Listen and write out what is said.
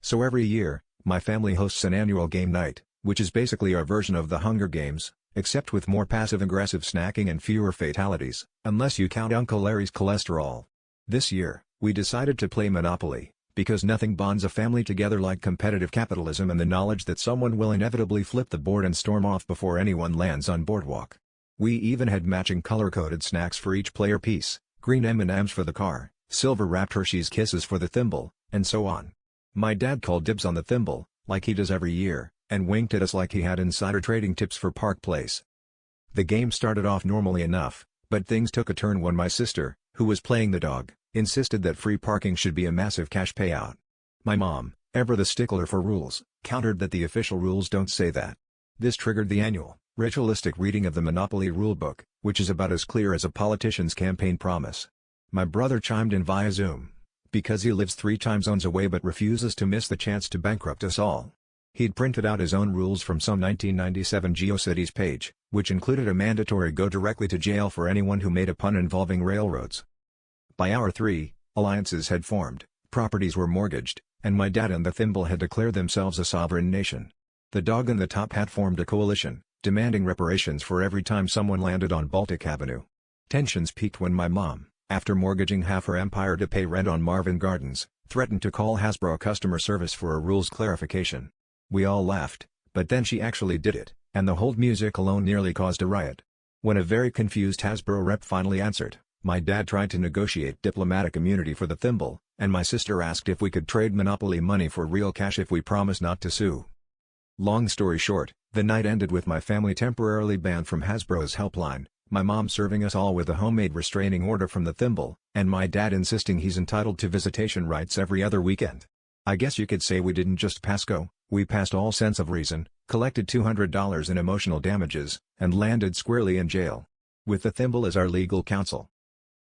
So every year, my family hosts an annual game night, which is basically our version of the Hunger Games, except with more passive-aggressive snacking and fewer fatalities, unless you count Uncle Larry's cholesterol. This year, we decided to play Monopoly, because nothing bonds a family together like competitive capitalism and the knowledge that someone will inevitably flip the board and storm off before anyone lands on boardwalk. We even had matching color-coded snacks for each player piece, green M&Ms for the car, silver-wrapped Hershey's Kisses for the Thimble, and so on. My dad called dibs on the Thimble, like he does every year, and winked at us like he had insider trading tips for Park Place. The game started off normally enough, but things took a turn when my sister, who was playing the dog, insisted that free parking should be a massive cash payout. My mom, ever the stickler for rules, countered that the official rules don't say that. This triggered the annual, ritualistic reading of the Monopoly rulebook, which is about as clear as a politician's campaign promise. My brother chimed in via Zoom, because he lives 3 time zones away but refuses to miss the chance to bankrupt us all. He'd printed out his own rules from some 1997 GeoCities page, which included a mandatory go directly to jail for anyone who made a pun involving railroads. By hour 3, alliances had formed, properties were mortgaged, and my dad and the Thimble had declared themselves a sovereign nation. The dog and the top hat formed a coalition, demanding reparations for every time someone landed on Baltic Avenue. Tensions peaked when my mom, after mortgaging half her empire to pay rent on Marvin Gardens, threatened to call Hasbro customer service for a rules clarification. We all laughed, but then she actually did it, and the hold music alone nearly caused a riot. When a very confused Hasbro rep finally answered, my dad tried to negotiate diplomatic immunity for the Thimble, and my sister asked if we could trade Monopoly money for real cash if we promised not to sue. Long story short, the night ended with my family temporarily banned from Hasbro's helpline, my mom serving us all with a homemade restraining order from the Thimble, and my dad insisting he's entitled to visitation rights every other weekend. I guess you could say we didn't just pass go, we passed all sense of reason, collected $200 in emotional damages, and landed squarely in jail. With the Thimble as our legal counsel.